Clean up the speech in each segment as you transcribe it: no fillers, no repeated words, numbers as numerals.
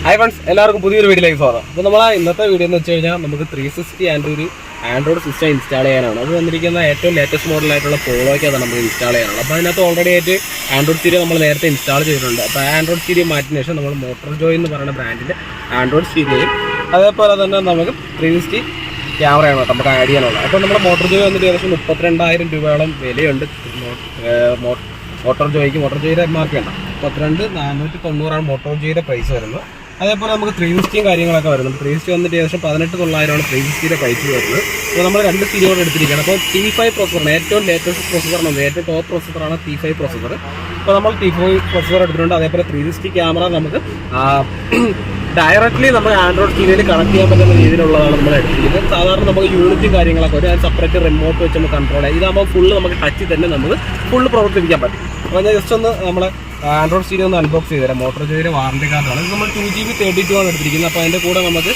Hi friends, എല്ലാവർക്കും പുതിയൊരു വീഡിയോയിലേക്ക് സ്വാഗതം. അപ്പോൾ നമ്മളെ ഇന്നത്തെ വീഡിയോ എന്ന് വെച്ച് കഴിഞ്ഞാൽ നമുക്ക് 360 ആൻഡ് ഒരു ആൻഡ്രോയിഡ് സിസ്റ്റം ഇൻസ്റ്റാൾ ചെയ്യാനാണ്. അത് വന്നിരിക്കുന്ന ഏറ്റവും ലേറ്റസ്റ്റ് മോഡലായിട്ടുള്ള പോളോയ്ക്കാണ് നമുക്ക് ഇൻസ്റ്റാൾ ചെയ്യാനുള്ളത്. അപ്പോൾ അതിനകത്ത് ഓൾറെഡി ആയിട്ട് ആൻഡ്രോയിഡ് സീരീസ് നമ്മൾ നേരത്തെ ഇൻസ്റ്റാൾ ചെയ്തിട്ടുണ്ട്. അപ്പോൾ ആൻഡ്രോയിഡ് സീരീസ് മാറ്റിയ ശേഷം നമ്മൾ മോട്ടോർ ജോയ് എന്ന് പറയുന്ന ബ്രാൻഡിൻ്റെ ആൻഡ്രോയിഡ് സീരീസും അതേപോലെ തന്നെ നമുക്ക് 360 ക്യാമറയാണ് നമുക്ക് ആഡ് ചെയ്യാനുള്ളത്. അപ്പോൾ നമ്മുടെ മോട്ടോർ ജോയ് വന്നിട്ട് ഏകദേശം 32,000 രൂപയോളം വിലയുണ്ട്. മോട്ടോർ ജോയിയുടെ MRP ഉണ്ട് 32,490 മോട്ടോർ ജോയിയുടെ പ്രൈസ് വരുന്നത്. അതേപോലെ നമുക്ക് 360 കാര്യങ്ങളൊക്കെ വരുന്നുണ്ട്. 360 വന്നിട്ട് ഏകദേശം 18,900 360 പ്രൈസ് വരുന്നത്. അപ്പോൾ നമ്മൾ രണ്ട് സീരീസ് എടുത്തിരിക്കുകയാണ്. അപ്പോൾ T5 പ്രോസസ്സറാണ്, ഏറ്റവും ലേറ്റസ്റ്റ് പ്രോസസ്സറാണ്, ഏറ്റവും ടോപ്പ് പ്രോസസ്സറാണ് T5 പ്രോസസ്സർ. അപ്പോൾ നമ്മൾ T5 പ്രോസസ്സർ എടുത്തിട്ടുണ്ട്. അതേപോലെ 360 ക്യാമറ നമുക്ക് ഡയറക്റ്റ്ലി നമുക്ക് ആൻഡ്രോയിഡ് ടിവിയിൽ കണക്ട് ചെയ്യാൻ പറ്റുന്ന രീതിയിലുള്ളതാണ് നമ്മൾ എടുത്തിരിക്കുന്നത്. സാധാരണ നമുക്ക് യൂണിറ്റും കാര്യങ്ങളൊക്കെ ഒരു സെപ്പറേറ്റ് റിമോട്ട് വെച്ച് നമുക്ക് കൺട്രോൾ ചെയ്യാം. ഇതാകുമ്പോൾ ഫുള്ള് നമുക്ക് ടച്ചിൽ തന്നെ നമുക്ക് ഫുള്ള് പ്രവർത്തിപ്പിക്കാൻ പറ്റും. അപ്പോൾ ഞാൻ ജസ്റ്റ് ഒന്ന് നമ്മൾ ആൻഡ്രോയിഡ് സീരീസ് ഒന്ന് അൺബോക്സ് ചെയ്ത് തരാം. മോട്ടോർ ജോയിയുടെ വാറണ്ടി കാർഡാണ്. ഇത് നമ്മൾ 2GB 32 ആണ് എടുത്തിരിക്കുന്നത്. അപ്പോൾ അതിൻ്റെ കൂടെ നമുക്ക്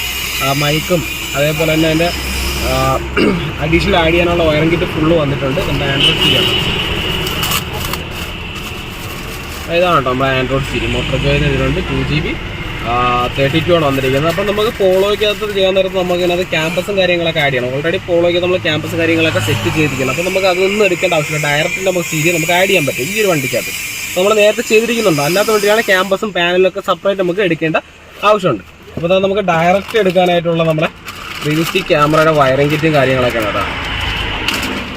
മൈക്കും അതേപോലെ തന്നെ അതിൻ്റെ അഡീഷണൽ ആഡ് ചെയ്യാനുള്ള വയറിംഗ് കിറ്റ് ഫുള്ള് വന്നിട്ടുണ്ട്. നമ്മുടെ ആൻഡ്രോയിഡ് സീരീസ് ഇതാണ് കേട്ടോ നമ്മുടെ ആൻഡ്രോയിഡ് സീരീസ്. മോട്ടോർ ജോയിന് ഇതിലുണ്ട് 2GB 32 ആണ് വന്നിരിക്കുന്നത്. അപ്പം നമുക്ക് പോളോയ്ക്കകത്ത് ചെയ്യാൻ നേരത്ത് നമുക്ക് ഇതിനകത്ത് ക്യാമ്പസും കാര്യങ്ങളൊക്കെ ആഡ് ചെയ്യണം. ഓൾറെഡി പോളോയ്ക്ക് നമ്മൾ ക്യാമ്പസ് കാര്യങ്ങളൊക്കെ സെറ്റ് ചെയ്തിരിക്കണം. അപ്പോൾ നമുക്ക് അതൊന്നും എടുക്കേണ്ട ആവശ്യമില്ല. ഡയറക്റ്റ് നമുക്ക് സീരീസ് നമുക്ക് ആഡ് ചെയ്യാൻ പറ്റും ഈ ഒരു വണ്ടിക്കകത്ത്. നമ്മൾ നേരത്തെ ചെയ്തിരിക്കുന്നുണ്ട്. അല്ലാത്ത വണ്ടിയാണ് ക്യാമ്പസും പാനലൊക്കെ സെപ്പറേറ്റ് നമുക്ക് എടുക്കേണ്ട ആവശ്യമുണ്ട്. അപ്പോൾ അത് നമുക്ക് ഡയറക്റ്റ് എടുക്കാനായിട്ടുള്ള നമ്മുടെ 360 ക്യാമറയുടെ വയറിംഗ് കിറ്റും കാര്യങ്ങളൊക്കെയാണ് കേട്ടോ.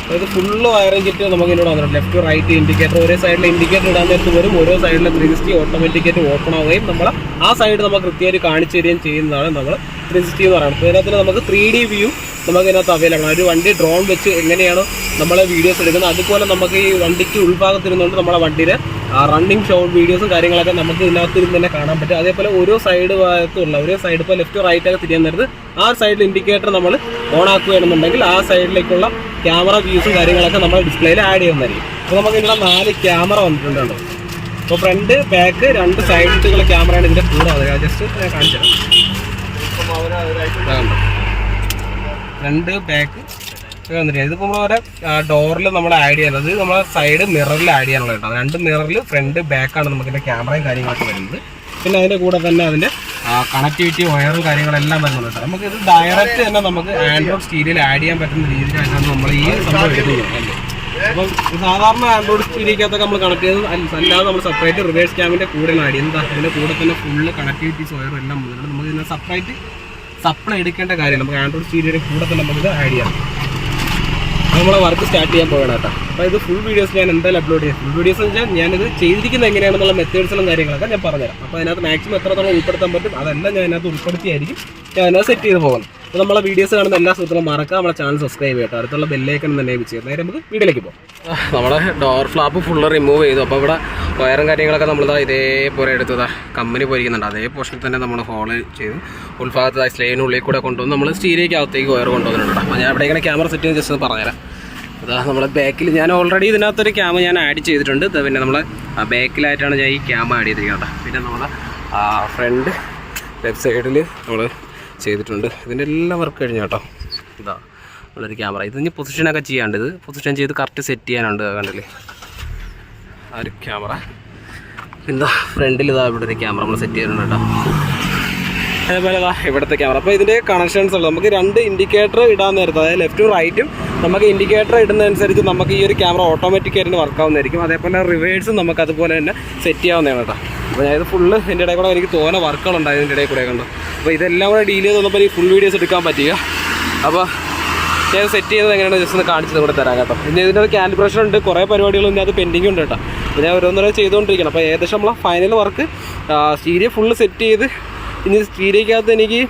അതായത് ഫുള്ള് വയറിംഗ് കിറ്റ് നമുക്ക് ഇതിലൂടെ വന്നിട്ടുണ്ട്. ലെഫ്റ്റ് റൈറ്റ് ഇൻഡിക്കേറ്റർ, ഒരേ സൈഡിൽ ഇൻഡിക്കേറ്റർ ഇടാൻ നേരത്ത് വരും. ഓരോ സൈഡിലെ 360 ഓട്ടോമാറ്റിക്കായിട്ട് ഓപ്പൺ ആവുകയും നമ്മൾ ആ സൈഡ് നമുക്ക് കൃത്യമായിട്ട് കാണിച്ചു തരികയും ചെയ്യുന്നതാണ് നമ്മൾ 360 എന്ന് പറയുന്നത്. അപ്പോൾ ഇതിനകത്ത് നമുക്ക് 3D വ്യൂ നമുക്ക് ഇതിനകത്ത് അവൈലബിൾ ആണ്. ഒരു വണ്ടി ഡ്രോൺ വെച്ച് എങ്ങനെയാണ് നമ്മൾ വീഡിയോസ് എടുക്കുന്നത് അതുപോലെ നമുക്ക് ഈ വണ്ടിക്ക് ഉൾഭാഗത്തിരുന്നുകൊണ്ട് നമ്മളെ വണ്ടിയുടെ റണ്ണിങ് ഷോട്ട് വീഡിയോസും കാര്യങ്ങളൊക്കെ നമുക്ക് ഇതിനകത്ത് ഇരുന്ന് തന്നെ കാണാൻ പറ്റും. അതേപോലെ ഓരോ സൈഡ് ഭാഗത്തുള്ള ഒരേ സൈഡ് ഇപ്പോൾ ലെഫ്റ്റ് റൈറ്റ് ഒക്കെ തിരിയാൻ നേരത്ത് ആ സൈഡിൽ ഇൻഡിക്കേറ്റർ നമ്മൾ ഓൺ ആക്കുകയാണെന്നുണ്ടെങ്കിൽ ആ സൈഡിലേക്കുള്ള ക്യാമറ വ്യൂസും കാര്യങ്ങളൊക്കെ നമ്മൾ ഡിസ്പ്ലേയിൽ ആഡ് ചെയ്യുന്നതായിരിക്കും. അപ്പോൾ നമുക്ക് ഇതിൻ്റെ 4 ക്യാമറ വന്നിട്ടുണ്ട്. അപ്പോൾ ഫ്രണ്ട് ബാക്ക് 2 സൈഡിലുള്ള ക്യാമറയാണ് ഇതിൻ്റെ കൂടെ വന്നത്. ജസ്റ്റ് ഞാൻ കാണിച്ചു തരാം. ഫ്രണ്ട് ബാക്ക് വന്നിട്ട് ഇതിപ്പോൾ നമ്മൾ ഓരോ ഡോറിൽ നമ്മൾ ആഡ് ചെയ്യുന്നത് നമ്മളെ സൈഡ് മിററിൽ ആഡ് ചെയ്യാനുള്ളത് കേട്ടോ. 2 മിററിൽ ഫ്രണ്ട് ബാക്കാണ് നമുക്കിൻ്റെ ക്യാമറയും കാര്യങ്ങളൊക്കെ വരുന്നത്. പിന്നെ അതിൻ്റെ കൂടെ തന്നെ അതിൻ്റെ കണക്ടിവിറ്റി വയറും കാര്യങ്ങളെല്ലാം വരുന്നുണ്ട് കേട്ടോ. നമുക്കിത് ഡയറക്റ്റ് തന്നെ നമുക്ക് ആൻഡ്രോയിഡ് സ്റ്റീരിയോയിൽ ആഡ് ചെയ്യാൻ പറ്റുന്ന രീതിയിലായിട്ടാണ് നമ്മൾ ഈ സംഭവം എടുക്കുന്നത്. അപ്പം സാധാരണ ആൻഡ്രോയിഡ് സ്റ്റീരിയോക്കകത്തൊക്കെ നമ്മൾ കണക്ട് ചെയ്ത് അല്ലാതെ നമ്മൾ സെപ്പറേറ്റ് റിവേഴ്സ് ക്യാമിൻ്റെ കൂടെ ആഡ് ചെയ്യുന്നത്. അതിൻ്റെ കൂടെ തന്നെ ഫുള്ള് കണക്ടിവിറ്റീസ് വയറും എല്ലാം വന്നിട്ടുണ്ട്. നമുക്ക് ഇതിനെ സെപ്പറേറ്റ് സപ്ലൈ എടുക്കേണ്ട കാര്യം നമുക്ക് ആൻഡ്രോയിഡ് സ്റ്റീരിയോയുടെ കൂടെ തന്നെ നമുക്കിത് ആഡ് ചെയ്യാം. നമ്മളെ വർക്ക് സ്റ്റാർട്ട് ചെയ്യാൻ പോകണം കേട്ടോ. അപ്പോൾ ഇത് ഫുൾ വീഡിയോസ് ഞാൻ എന്തായാലും അപ്ലോഡ് ചെയ്യാം. ഫുൾ വീഡിയോസ് എന്ന് വെച്ചാൽ ഞാനിത് ചെയ്തിരിക്കുന്നത് എങ്ങനെയാണെന്നുള്ള മെത്തേഡ്സും കാര്യങ്ങളൊക്കെ ഞാൻ പറഞ്ഞുതരാം. അപ്പോൾ അതിനകത്ത് മാക്സിമം എത്രത്തോളം ഉൾപ്പെടുത്താൻ പറ്റും അതെല്ലാം ഞാൻ അതിനകത്ത് ഉൾപ്പെടുത്തിയായിരിക്കും ഞാൻ അതിനകത്ത് സെറ്റ് ചെയ്ത് പോകുന്നത്. അപ്പോൾ നമ്മളെ വീഡിയോസ് കാണുന്ന എല്ലാ സുഹൃത്തുക്കളും മറക്കാം നമ്മുടെ ചാനൽ സബ്സ്ക്രൈബ് ചെയ്യട്ടോ. അടുത്തുള്ള ബെല്ലേക്കൺ തന്നെ ചെയ്ത് നേരെ നമുക്ക് വീഡിയോയിലേക്ക് പോകാം. നമ്മുടെ ഡോർ ഫ്ലാപ്പ് ഫുള്ള് റിമൂവ് ചെയ്തു. അപ്പോൾ ഇവിടെ വയറും കാര്യങ്ങളൊക്കെ നമ്മളിതാ ഇതേപോലെ എടുത്തതാ കമ്പനി പോയിരിക്കുന്നുണ്ട്. അതേ പോർഷനിൽ തന്നെ നമ്മൾ ഹോള് ചെയ്തു. ഉൾഭാഗത്ത് സ്ലൈനുള്ളിൽ കൂടെ കൊണ്ടുവന്ന് നമ്മൾ സ്റ്റീരിയോക്കകത്തേക്ക് വയർ കൊണ്ടുവന്നിട്ടുണ്ട്. അപ്പോൾ ഞാൻ ഇവിടെ ഇങ്ങനെ ക്യാമറ സെറ്റ് ചെയ്ത് ജസ്റ്റ് പറഞ്ഞുതരാം. അതാ നമ്മളെ ബാക്കിൽ ഞാൻ ഓൾറെഡി ഇതിനകത്തൊരു ക്യാമ ഞാൻ ആഡ് ചെയ്തിട്ടുണ്ട്. പിന്നെ നമ്മളെ ബാക്കിലായിട്ടാണ് ഞാൻ ഈ ക്യാമ ആഡ് ചെയ്തിരിക്കുന്നത്. പിന്നെ നമ്മളെ ഫ്രണ്ട് ലെഫ്റ്റ് സൈഡിൽ നമ്മൾ ചെയ്തിട്ടുണ്ട്. ഇതിൻ്റെ എല്ലാം വർക്ക് കഴിഞ്ഞു കേട്ടോ. ഇതാ നമ്മളൊരു ക്യാമറ. ഇത് ഇനി പൊസിഷനൊക്കെ ചെയ്യാണ്ട് ഇത് പൊസിഷൻ ചെയ്ത് കറക്റ്റ് സെറ്റ് ചെയ്യാനുണ്ട്. കണ്ടില്ലേ ആ ഒരു ക്യാമറ. എന്താ ഫ്രണ്ടിൽ ഇതാ ഇവിടെ ഒരു ക്യാമറ നമ്മൾ സെറ്റ് ചെയ്തിട്ടുണ്ട് കേട്ടോ. അതേപോലെ ഇവിടുത്തെ ക്യാമറ. അപ്പോൾ ഇതിൻ്റെ കണക്ഷൻസ് ഉള്ളത് നമുക്ക് 2 ഇൻഡിക്കേറ്റർ ഇടാൻ നേരത്തെ അതായത് ലെഫ്റ്റും റൈറ്റും നമുക്ക് ഇൻഡിക്കേറ്റർ ഇടുന്നതനുസരിച്ച് നമുക്ക് ഈ ഒരു ക്യാമറ ഓട്ടോമാറ്റിക്കായിട്ട് വർക്ക് ആവുന്നതായിരിക്കും. അതേപോലെ റിവേഴ്സും നമുക്ക് അതുപോലെ തന്നെ സെറ്റ് ചെയ്യാവുന്നതാണ് കേട്ടോ. അപ്പോൾ ഞാനിത് ഫുള്ള് ഇതിൻ്റെ ഇടയിൽ കൂടെ എനിക്ക് തോന്നുന്ന വർക്കുകളുണ്ടായത് ഇതിൻ്റെ ഇടയിൽ കൂടെ കണ്ടു. അപ്പോൾ ഇതെല്ലാം കൂടെ ഡീൽ ചെയ്ത് വന്നപ്പോൾ ഈ ഫുൾ വീഡിയോസ് എടുക്കാൻ പറ്റുക. അപ്പോൾ ഞാൻ സെറ്റ് ചെയ്തത് എങ്ങനെയാണ് ജസ്റ്റ് ഒന്ന് കാണിച്ചത് കൂടെ തരാം കേട്ടോ. പിന്നെ ഇതിൻ്റെ ഒരു കാലിബ്രേഷൻ ഉണ്ട്, കുറേ പരിപാടികളൊന്നും അത് പെൻഡിങ് ഉണ്ട് കേട്ടോ. അപ്പോൾ ഞാൻ ഓരോന്നോരോ ചെയ്തുകൊണ്ടിരിക്കണം. അപ്പോൾ ഏകദേശം നമ്മളെ final work stereo full set ചെയ്ത് ഇനി സ്റ്റീരിയോക്കകത്ത് എനിക്ക്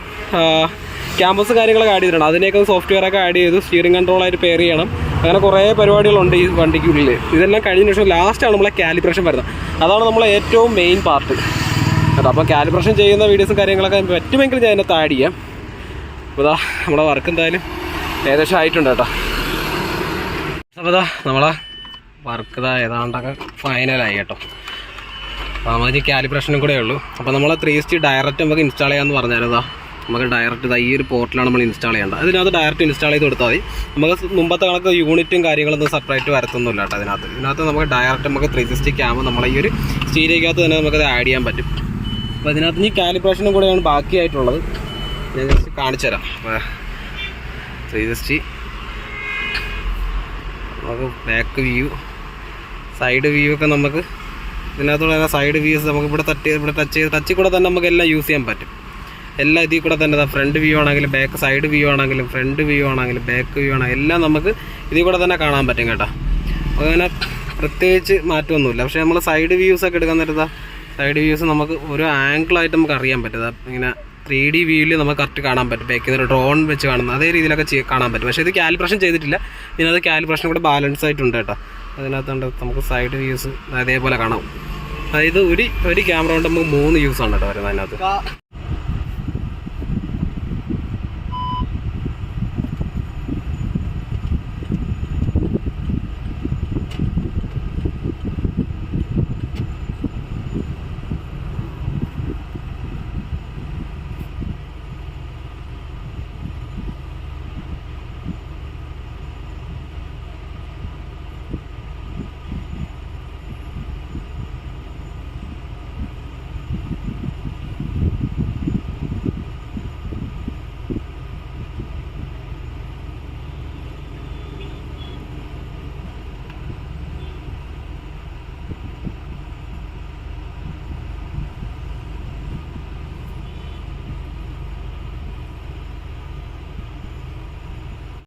ക്യാമ്പസ് കാര്യങ്ങളൊക്കെ ആഡ് ചെയ്തിട്ടുണ്ട്. അതിനേക്ക് സോഫ്റ്റ്വെയറൊക്കെ ആഡ് ചെയ്തു. സ്റ്റിയറിംഗ് കൺട്രോളായിട്ട് പെയർ ചെയ്യണം. അങ്ങനെ കുറേ പരിപാടികളുണ്ട് ഈ വണ്ടിക്കുള്ളിൽ. ഇതെല്ലാം കഴിഞ്ഞ ശേഷം ലാസ്റ്റാണ് നമ്മളെ കാലിബ്രേഷൻ വരുന്നത്. അതാണ് നമ്മളെ ഏറ്റവും മെയിൻ പാർട്ട് കേട്ടോ. അപ്പോൾ കാലിബ്രേഷൻ ചെയ്യുന്ന വീഡിയോസും കാര്യങ്ങളൊക്കെ പറ്റുമെങ്കിൽ ഞാൻ അതിനകത്ത് ആഡ് ചെയ്യാം. അപ്പോൾ ഇതാ നമ്മളെ വർക്ക് എന്തായാലും ഏകദേശം ആയിട്ടുണ്ട് കേട്ടോ. അപ്പോൾ ഇതാ നമ്മളെ വർക്ക് ഇതാ ഏതാണ്ടൊക്കെ ഫൈനലായി കേട്ടോ. അപ്പോൾ നമുക്ക് കാലിബ്രേഷനും കൂടെ ഉള്ളൂ. അപ്പോൾ നമ്മൾ 360 ഡയറക്റ്റ് നമുക്ക് ഇൻസ്റ്റാൾ ചെയ്യാമെന്ന് പറഞ്ഞാൽ നമുക്ക് ഡയറക്റ്റ് ഈ ഒരു പോർട്ടിലാണ് നമ്മൾ ഇൻസ്റ്റാൾ ചെയ്യേണ്ടത്. അതിനകത്ത് ഡയറക്റ്റ് ഇൻസ്റ്റാൾ ചെയ്ത് കൊടുത്താൽ മതി. നമുക്ക് മുമ്പത്തെ കണക്ക് യൂണിറ്റും കാര്യങ്ങളൊന്നും സെപ്പറേറ്റ് വരത്തൊന്നുമില്ല കേട്ടോ. ഇതിനകത്ത് നമുക്ക് ഡയറക്റ്റ് നമുക്ക് 360 ക്യാമ നമ്മളെ ഈ ഒരു സ്റ്റീരിയോക്കകത്ത് തന്നെ നമുക്കത് ആഡ് ചെയ്യാൻ പറ്റും. അപ്പോൾ ഇതിനകത്ത് ഈ കാലിബ്രേഷനും കൂടെയാണ് ബാക്കിയായിട്ടുള്ളത്. ഞാൻ ജസ്റ്റ് കാണിച്ചു തരാം. ജസ്റ്റ് നമുക്ക് ബാക്ക് വ്യൂ, സൈഡ് വ്യൂ ഒക്കെ നമുക്ക് ഇതിനകത്തുള്ള സൈഡ് വ്യൂസ് നമുക്ക് ഇവിടെ ടച്ചിൽ കൂടെ തന്നെ നമുക്ക് എല്ലാം യൂസ് ചെയ്യാൻ പറ്റും. എല്ലാം ഇതിൽ കൂടെ തന്നെ ഫ്രണ്ട് വ്യൂ ആണെങ്കിലും ബാക്ക് സൈഡ് വ്യൂ ആണെങ്കിലും ഫ്രണ്ട് വ്യൂ ആണെങ്കിലും ബാക്ക് വ്യൂ ആണെങ്കിലും എല്ലാം നമുക്ക് ഇതിൽ കൂടെ തന്നെ കാണാൻ പറ്റും കേട്ടോ. അങ്ങനെ പ്രത്യേകിച്ച് മാറ്റമൊന്നുമില്ല. പക്ഷേ നമ്മൾ സൈഡ് വ്യൂസൊക്കെ എടുക്കാൻ നേരത്താ സൈഡ് വ്യൂസ് നമുക്ക് ഓരോ ആംഗിളായിട്ട് നമുക്ക് അറിയാൻ പറ്റും. ഇങ്ങനെ 3D വ്യൂവിൽ നമുക്ക് കറക്റ്റ് കാണാൻ പറ്റും. ബാക്കിൽ നിന്ന് ഡ്രോൺ വെച്ച് കാണുന്ന അതേ രീതിയിലൊക്കെ കാണാൻ പറ്റും. പക്ഷേ ഇത് കാലിബ്രേഷൻ ചെയ്തിട്ടില്ല. ഇതിനകത്ത് കാലിബ്രേഷൻ കൂടെ ബാലൻസ് ആയിട്ടുണ്ട് കേട്ടോ. അതിനകത്തുണ്ട് നമുക്ക് സൈഡ് വ്യൂസ് അതേപോലെ കാണാം. അതായത് ഒരു ക്യാമറ കൊണ്ട് നമുക്ക് 3 യൂസാണ് കേട്ടോ വരുന്നത് അതിനകത്ത്.